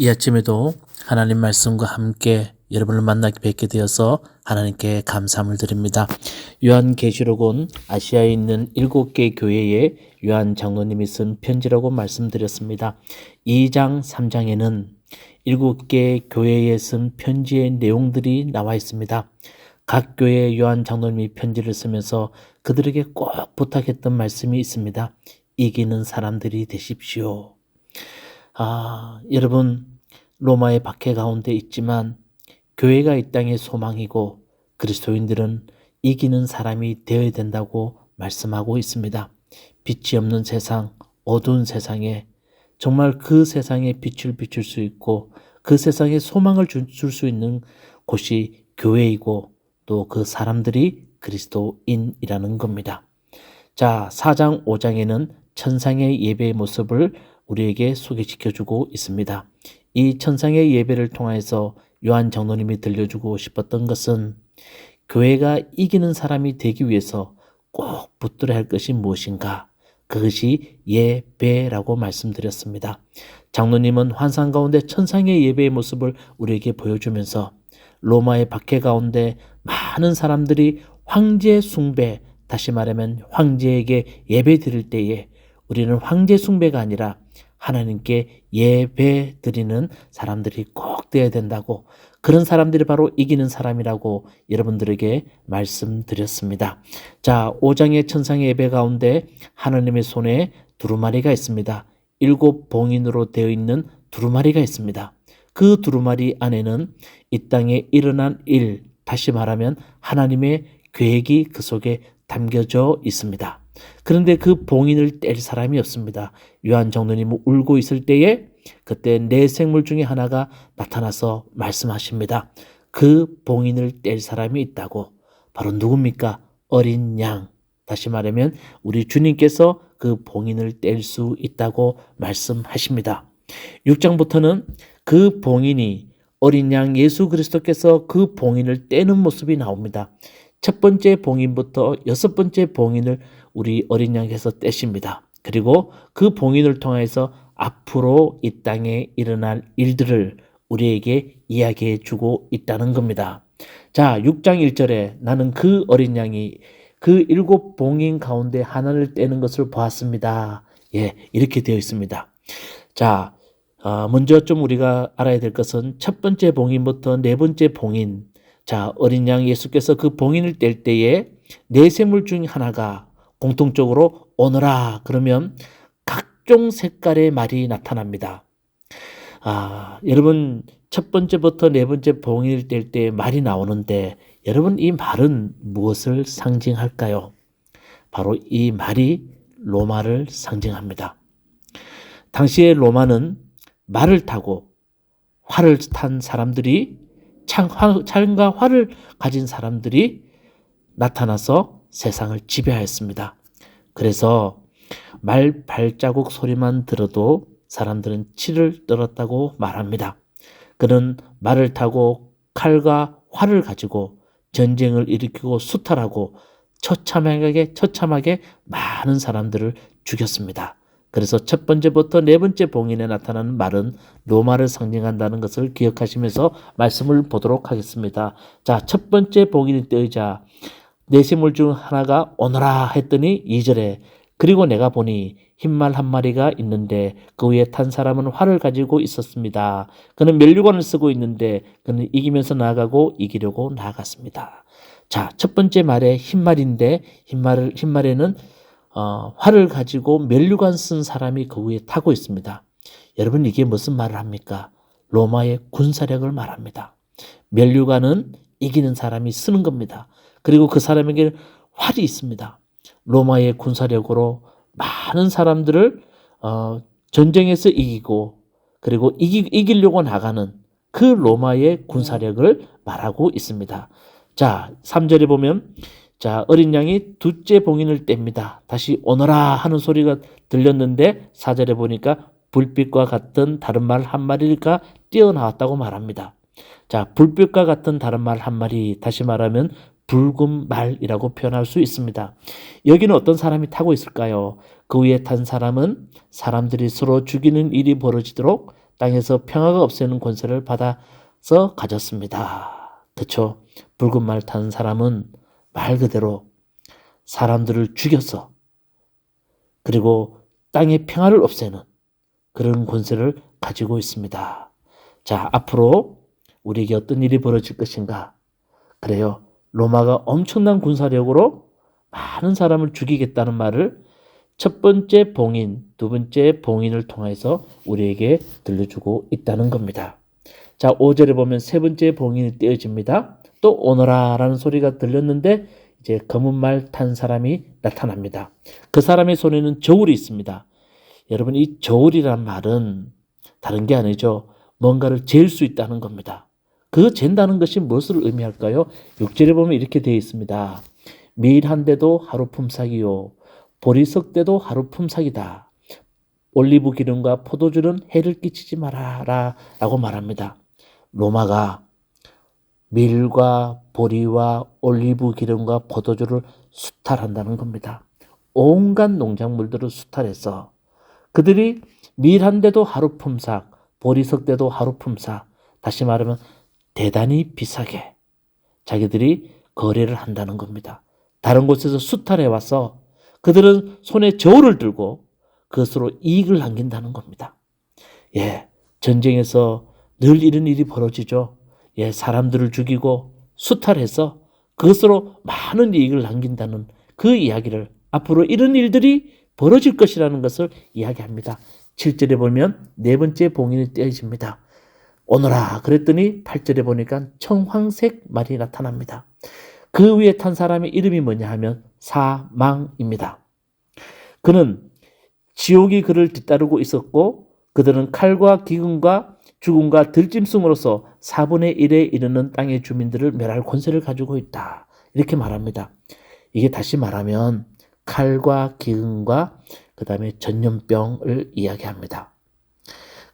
이 아침에도 하나님 말씀과 함께 여러분을 만나게 뵙게 되어서 하나님께 감사함을 드립니다. 요한계시록은 아시아에 있는 7개 교회에 요한 장로님이 쓴 편지라고 말씀드렸습니다. 2장, 3장에는 7개 교회에 쓴 편지의 내용들이 나와 있습니다. 각 교회에 요한 장로님이 편지를 쓰면서 그들에게 꼭 부탁했던 말씀이 있습니다. 이기는 사람들이 되십시오. 여러분, 로마의 박해 가운데 있지만 교회가 이 땅의 소망이고 그리스도인들은 이기는 사람이 되어야 된다고 말씀하고 있습니다. 빛이 없는 세상, 어두운 세상에 정말 그 세상에 빛을 비출 수 있고 그 세상에 소망을 줄 수 있는 곳이 교회이고 또 그 사람들이 그리스도인이라는 겁니다. 자, 4장, 5장에는 천상의 예배의 모습을 우리에게 소개시켜주고 있습니다. 이 천상의 예배를 통해서 요한 장로님이 들려주고 싶었던 것은 교회가 이기는 사람이 되기 위해서 꼭 붙들어야 할 것이 무엇인가? 그것이 예배라고 말씀드렸습니다. 장로님은 환상 가운데 천상의 예배의 모습을 우리에게 보여주면서 로마의 박해 가운데 많은 사람들이 황제 숭배, 다시 말하면 황제에게 예배 드릴 때에 우리는 황제 숭배가 아니라 하나님께 예배 드리는 사람들이 꼭 되어야 된다고, 그런 사람들이 바로 이기는 사람이라고 여러분들에게 말씀드렸습니다. 자, 5장의 천상의 예배 가운데 하나님의 손에 두루마리가 있습니다. 7봉인으로 되어 있는 두루마리가 있습니다. 그 두루마리 안에는 이 땅에 일어난 일, 다시 말하면 하나님의 계획이 그 속에 담겨져 있습니다. 그런데 그 봉인을 뗄 사람이 없습니다. 요한 장로님은 울고 있을 때에 그때 네 생물 중에 하나가 나타나서 말씀하십니다. 그 봉인을 뗄 사람이 있다고. 바로 누굽니까? 어린 양. 다시 말하면 우리 주님께서 그 봉인을 뗄 수 있다고 말씀하십니다. 6장부터는 그 봉인이 어린 양 예수 그리스도께서 그 봉인을 떼는 모습이 나옵니다. 첫 번째 봉인부터 6번째 봉인을 우리 어린 양께서 떼십니다. 그리고 그 봉인을 통해서 앞으로 이 땅에 일어날 일들을 우리에게 이야기해 주고 있다는 겁니다. 자, 6장 1절에 나는 그 어린 양이 그 7봉인 가운데 하나를 떼는 것을 보았습니다. 이렇게 되어 있습니다. 자, 먼저 좀 우리가 알아야 될 것은 첫 번째 봉인부터 네 번째 봉인. 자, 어린 양 예수께서 그 봉인을 뗄 때에 네 생물 중 하나가 공통적으로 오너라 그러면 각종 색깔의 말이 나타납니다. 여러분, 첫 번째부터 네 번째 봉인을 뗄 때 말이 나오는데 여러분, 이 말은 무엇을 상징할까요? 바로 이 말이 로마를 상징합니다. 당시의 로마는 말을 타고 활을 탄 사람들이 창과 활을 가진 사람들이 나타나서 세상을 지배하였습니다. 그래서 말 발자국 소리만 들어도 사람들은 치를 떨었다고 말합니다. 그는 말을 타고 칼과 활을 가지고 전쟁을 일으키고 수탈하고 처참하게 많은 사람들을 죽였습니다. 그래서 첫 번째부터 네 번째 봉인에 나타나는 말은 로마를 상징한다는 것을 기억하시면서 말씀을 보도록 하겠습니다. 자, 첫 번째 봉인이 떼이자 네 생물 중 하나가 오너라 했더니 2절에 그리고 내가 보니 흰말 한 마리가 있는데 그 위에 탄 사람은 활을 가지고 있었습니다. 그는 면류관을 쓰고 있는데 그는 이기면서 나아가고 이기려고 나아갔습니다. 자, 첫 번째 말에 흰말인데 흰말에는 활을 가지고 면류관 쓴 사람이 그 위에 타고 있습니다. 여러분, 이게 무슨 말을 합니까? 로마의 군사력을 말합니다. 면류관은 이기는 사람이 쓰는 겁니다. 그리고 그 사람에게 활이 있습니다. 로마의 군사력으로 많은 사람들을 전쟁에서 이기고 그리고 이기려고 나가는 그 로마의 군사력을 말하고 있습니다. 자, 3절에 보면 자, 어린 양이 둘째 봉인을 뗍니다. 다시 오너라 하는 소리가 들렸는데 4절에 보니까 불빛과 같은 다른 말 한 마리가 뛰어나왔다고 말합니다. 자, 불빛과 같은 다른 말 한 마리, 다시 말하면 붉은 말이라고 표현할 수 있습니다. 여기는 어떤 사람이 타고 있을까요? 그 위에 탄 사람은 사람들이 서로 죽이는 일이 벌어지도록 땅에서 평화가 없애는 권세를 받아서 가졌습니다. 그쵸? 붉은 말 타는 사람은 말 그대로 사람들을 죽여서 그리고 땅의 평화를 없애는 그런 권세를 가지고 있습니다. 자, 앞으로 우리에게 어떤 일이 벌어질 것인가? 그래요. 로마가 엄청난 군사력으로 많은 사람을 죽이겠다는 말을 첫 번째 봉인, 두 번째 봉인을 통해서 우리에게 들려주고 있다는 겁니다. 자, 5절에 보면 세 번째 봉인이 떼어집니다. 또 오너라라는 소리가 들렸는데 이제 검은 말 탄 사람이 나타납니다. 그 사람의 손에는 저울이 있습니다. 여러분, 이 저울이란 말은 다른 게 아니죠. 뭔가를 잴 수 있다는 겁니다. 그 잰다는 것이 무엇을 의미할까요? 6절에 보면 이렇게 되어 있습니다. 밀 한 대도 하루 품삯이요 보리석 대도 하루 품삯이다. 올리브 기름과 포도주는 해를 끼치지 마라 라고 말합니다. 로마가 밀과 보리와 올리브 기름과 포도주를 수탈한다는 겁니다. 온갖 농작물들을 수탈해서 그들이 밀 한 대도 하루 품삯, 보리석 대도 하루 품삯, 다시 말하면 대단히 비싸게 자기들이 거래를 한다는 겁니다. 다른 곳에서 수탈해 와서 그들은 손에 저울을 들고 그것으로 이익을 남긴다는 겁니다. 예, 전쟁에서 늘 이런 일이 벌어지죠. 예, 사람들을 죽이고 수탈해서 그것으로 많은 이익을 남긴다는 그 이야기를 앞으로 이런 일들이 벌어질 것이라는 것을 이야기합니다. 7절에 보면 네 번째 봉인이 떼어집니다. 오너라 그랬더니 8절에 보니까 청황색 말이 나타납니다. 그 위에 탄 사람의 이름이 뭐냐 하면 사망입니다. 그는 지옥이 그를 뒤따르고 있었고 그들은 칼과 기근과 죽음과 들짐승으로서 4분의 1에 이르는 땅의 주민들을 멸할 권세를 가지고 있다. 이렇게 말합니다. 이게 다시 말하면 칼과 기근과 그 다음에 전염병을 이야기합니다.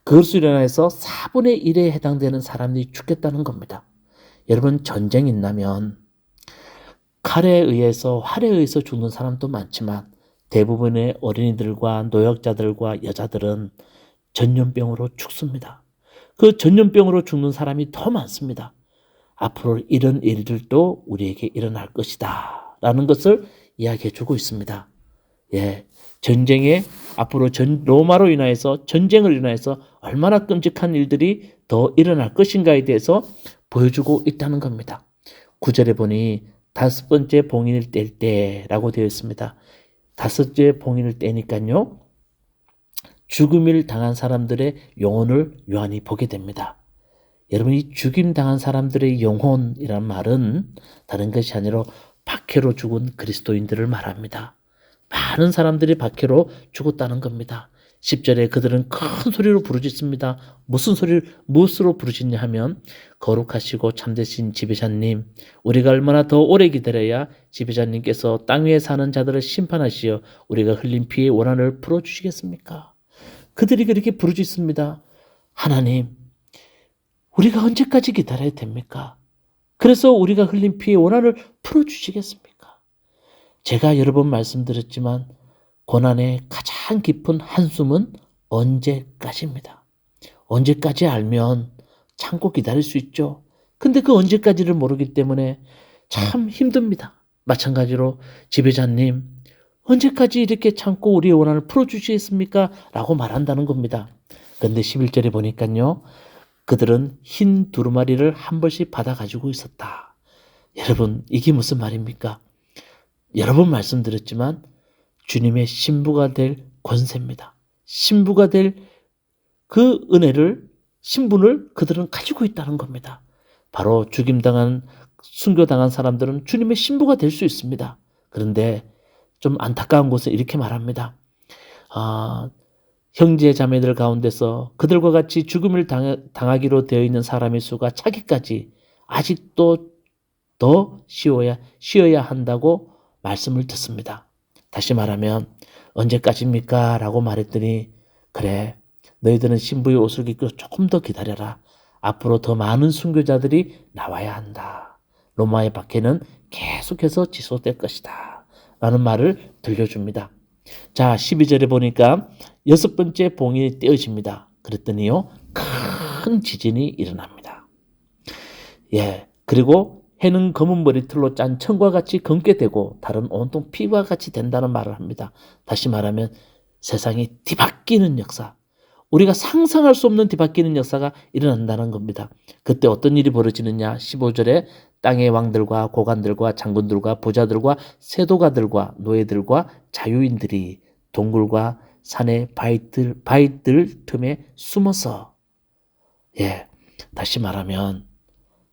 그것으로 인해서 4분의 1에 해당되는 사람들이 죽겠다는 겁니다. 여러분, 전쟁이 나면 칼에 의해서 활에 의해서 죽는 사람도 많지만 대부분의 어린이들과 노약자들과 여자들은 전염병으로 죽습니다. 그 전염병으로 죽는 사람이 더 많습니다. 앞으로 이런 일들도 우리에게 일어날 것이다 라는 것을 이야기해 주고 있습니다. 예, 전쟁에 앞으로 로마로 인하여서 전쟁을 인하여서 얼마나 끔찍한 일들이 더 일어날 것인가에 대해서 보여주고 있다는 겁니다. 9절에 보니 다섯 번째 봉인을 뗄 때라고 되어 있습니다. 다섯째 봉인을 떼니까요. 죽음을 당한 사람들의 영혼을 요한이 보게 됩니다. 여러분, 이 죽임당한 사람들의 영혼이란 말은 다른 것이 아니라 박해로 죽은 그리스도인들을 말합니다. 많은 사람들이 박해로 죽었다는 겁니다. 10절에 그들은 큰 소리로 부르짖습니다. 무엇으로 부르짖냐 하면 거룩하시고 참되신 지배자님, 우리가 얼마나 더 오래 기다려야 지배자님께서 땅 위에 사는 자들을 심판하시어 우리가 흘린 피의 원한을 풀어주시겠습니까? 그들이 그렇게 부르짖습니다. 하나님, 우리가 언제까지 기다려야 됩니까? 그래서 우리가 흘린 피의 원한을 풀어주시겠습니까? 제가 여러 번 말씀드렸지만 고난의 가장 깊은 한숨은 언제까지입니다. 언제까지 알면 참고 기다릴 수 있죠. 근데 그 언제까지를 모르기 때문에 참 힘듭니다. 마찬가지로 지배자님, 언제까지 이렇게 참고 우리의 원한을 풀어주시겠습니까? 라고 말한다는 겁니다. 그런데 11절에 보니까요. 그들은 흰 두루마리를 한 벌씩 받아 가지고 있었다. 여러분, 이게 무슨 말입니까? 여러 번 말씀드렸지만 주님의 신부가 될 권세입니다. 신부가 될 그 은혜를, 신분을 그들은 가지고 있다는 겁니다. 바로 죽임당한, 순교당한 사람들은 주님의 신부가 될 수 있습니다. 그런데 좀 안타까운 것은 이렇게 말합니다. 형제 자매들 가운데서 그들과 같이 죽음을 당하기로 되어 있는 사람의 수가 차기까지 아직도 더 쉬어야 한다고 말씀을 듣습니다. 다시 말하면 언제까지입니까? 라고 말했더니 그래, 너희들은 신부의 옷을 입고 조금 더 기다려라. 앞으로 더 많은 순교자들이 나와야 한다. 로마의 박해는 계속해서 지속될 것이다. 라는 말을 들려줍니다. 자, 12절에 보니까 여섯 번째 봉인이 떼어집니다. 그랬더니요, 큰 큰 지진이 일어납니다. 그리고 해는 검은 머리털로 짠 천과 같이 검게 되고 달은 온통 피부와 같이 된다는 말을 합니다. 다시 말하면 세상이 뒤바뀌는 역사, 우리가 상상할 수 없는 뒤바뀌는 역사가 일어난다는 겁니다. 그때 어떤 일이 벌어지느냐? 15절에 땅의 왕들과 고관들과 장군들과 부자들과 세도가들과 노예들과 자유인들이 동굴과 산의 바위들 틈에 숨어서 다시 말하면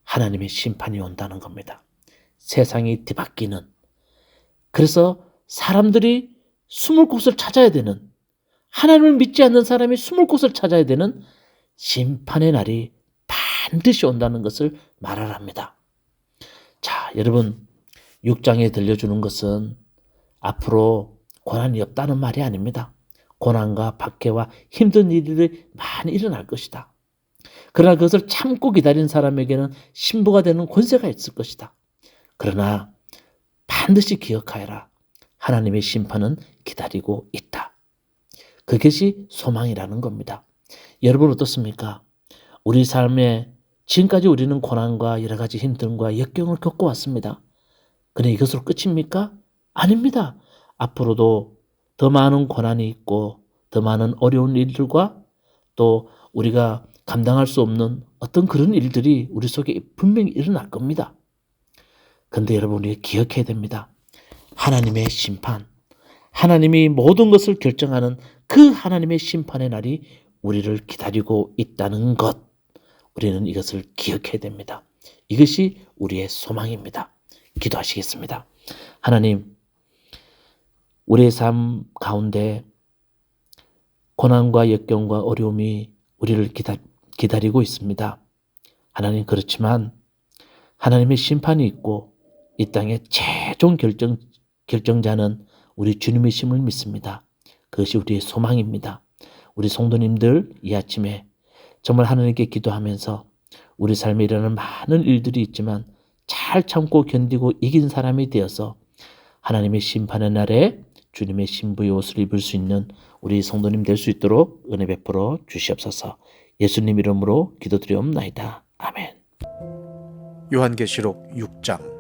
하나님의 심판이 온다는 겁니다. 세상이 뒤바뀌는, 그래서 사람들이 숨을 곳을 찾아야 되는, 하나님을 믿지 않는 사람이 숨을 곳을 찾아야 되는 심판의 날이 반드시 온다는 것을 말하랍니다. 자, 여러분, 6장에 들려주는 것은 앞으로 고난이 없다는 말이 아닙니다. 고난과 박해와 힘든 일들이 많이 일어날 것이다. 그러나 그것을 참고 기다린 사람에게는 신부가 되는 권세가 있을 것이다. 그러나 반드시 기억하여라. 하나님의 심판은 기다리고 있다. 그것이 소망이라는 겁니다. 여러분 어떻습니까? 우리 삶에 지금까지 우리는 고난과 여러 가지 힘듦과 역경을 겪어왔습니다. 그런데 이것으로 끝입니까? 아닙니다. 앞으로도 더 많은 고난이 있고 더 많은 어려운 일들과 또 우리가 감당할 수 없는 어떤 그런 일들이 우리 속에 분명히 일어날 겁니다. 그런데 여러분이 기억해야 됩니다. 하나님의 심판, 하나님이 모든 것을 결정하는 그 하나님의 심판의 날이 우리를 기다리고 있다는 것, 우리는 이것을 기억해야 됩니다. 이것이 우리의 소망입니다. 기도하시겠습니다. 하나님, 우리의 삶 가운데 고난과 역경과 어려움이 우리를 기다리고 있습니다. 하나님, 그렇지만 하나님의 심판이 있고 이 땅의 최종 결정자는 우리 주님이심을 믿습니다. 그것이 우리의 소망입니다. 우리 성도님들 이 아침에 정말 하나님께 기도하면서 우리 삶에 일어나는 많은 일들이 있지만 잘 참고 견디고 이긴 사람이 되어서 하나님의 심판의 날에 주님의 신부의 옷을 입을 수 있는 우리 성도님 될 수 있도록 은혜 베풀어 주시옵소서. 예수님 이름으로 기도드리옵나이다. 아멘. 요한계시록 6장.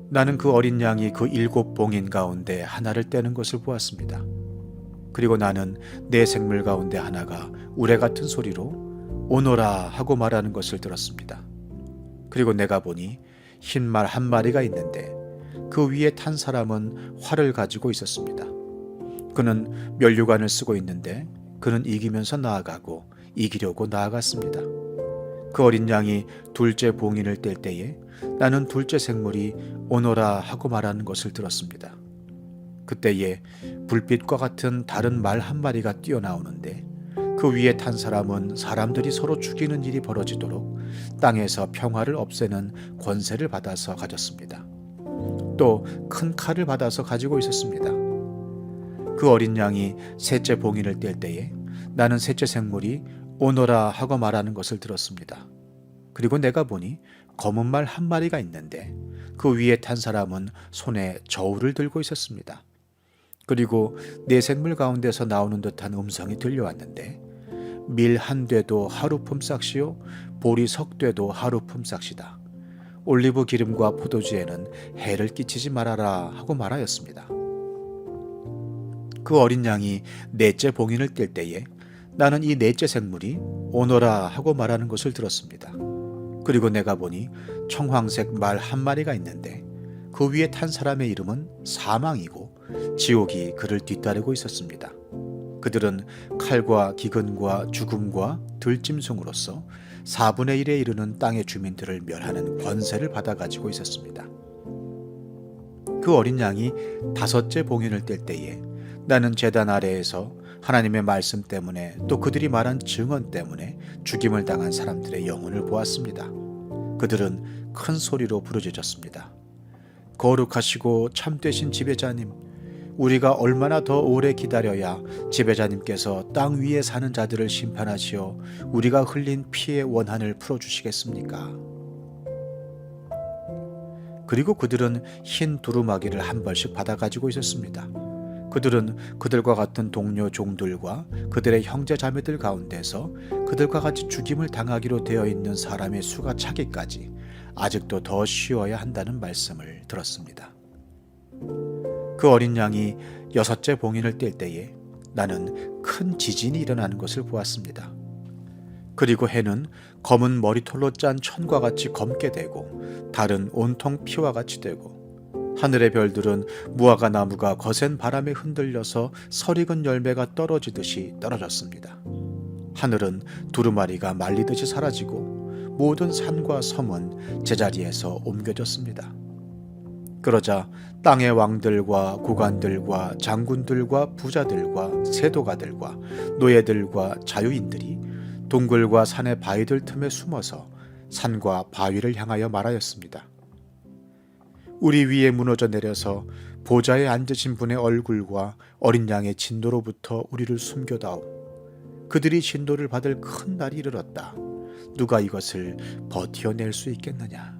나는 그 어린 양이 그 7 봉인 가운데 하나를 떼는 것을 보았습니다. 그리고 나는 내 생물 가운데 하나가 우레 같은 소리로 오너라 하고 말하는 것을 들었습니다. 그리고 내가 보니 흰 말 한 마리가 있는데 그 위에 탄 사람은 활을 가지고 있었습니다. 그는 면류관을 쓰고 있는데 그는 이기면서 나아가고 이기려고 나아갔습니다. 그 어린 양이 둘째 봉인을 뗄 때에 나는 둘째 생물이 오너라 하고 말하는 것을 들었습니다. 그때에 불빛과 같은 다른 말 한 마리가 뛰어나오는데 그 위에 탄 사람은 사람들이 서로 죽이는 일이 벌어지도록 땅에서 평화를 없애는 권세를 받아서 가졌습니다. 또 큰 칼을 받아서 가지고 있었습니다. 그 어린 양이 셋째 봉인을 뗄 때에 나는 셋째 생물이 오너라 하고 말하는 것을 들었습니다. 그리고 내가 보니 검은 말 한 마리가 있는데 그 위에 탄 사람은 손에 저울을 들고 있었습니다. 그리고 내 생물 가운데서 나오는 듯한 음성이 들려왔는데 밀 한 되도 하루 품삯이요 보리 석 되도 하루 품삯이다. 올리브 기름과 포도주에는 해를 끼치지 말아라 하고 말하였습니다. 그 어린 양이 넷째 봉인을 뗄 때에 나는 이 넷째 생물이 오너라 하고 말하는 것을 들었습니다. 그리고 내가 보니 청황색 말 한 마리가 있는데 그 위에 탄 사람의 이름은 사망이고 지옥이 그를 뒤따르고 있었습니다. 그들은 칼과 기근과 죽음과 들짐승으로서 4분의 1에 이르는 땅의 주민들을 멸하는 권세를 받아 가지고 있었습니다. 그 어린 양이 다섯째 봉인을 뗄 때에 나는 제단 아래에서 하나님의 말씀 때문에 또 그들이 말한 증언 때문에 죽임을 당한 사람들의 영혼을 보았습니다. 그들은 큰 소리로 부르짖었습니다. 거룩하시고 참되신 지배자님, 우리가 얼마나 더 오래 기다려야 지배자님께서 땅 위에 사는 자들을 심판하시어 우리가 흘린 피의 원한을 풀어주시겠습니까? 그리고 그들은 흰 두루마기를 한 벌씩 받아 가지고 있었습니다. 그들은 그들과 같은 동료 종들과 그들의 형제 자매들 가운데서 그들과 같이 죽임을 당하기로 되어 있는 사람의 수가 차기까지 아직도 더 쉬어야 한다는 말씀을 들었습니다. 그 어린 양이 6째 봉인을 뗄 때에 나는 큰 지진이 일어나는 것을 보았습니다. 그리고 해는 검은 머리털로 짠 천과 같이 검게 되고 달은 온통 피와 같이 되고 하늘의 별들은 무화과 나무가 거센 바람에 흔들려서 설익은 열매가 떨어지듯이 떨어졌습니다. 하늘은 두루마리가 말리듯이 사라지고 모든 산과 섬은 제자리에서 옮겨졌습니다. 그러자 땅의 왕들과 고관들과 장군들과 부자들과 세도가들과 노예들과 자유인들이 동굴과 산의 바위들 틈에 숨어서 산과 바위를 향하여 말하였습니다. 우리 위에 무너져 내려서 보좌에 앉으신 분의 얼굴과 어린 양의 진노로부터 우리를 숨겨다오. 그들이 진노를 받을 큰 날이 이르렀다. 누가 이것을 버티어낼 수 있겠느냐.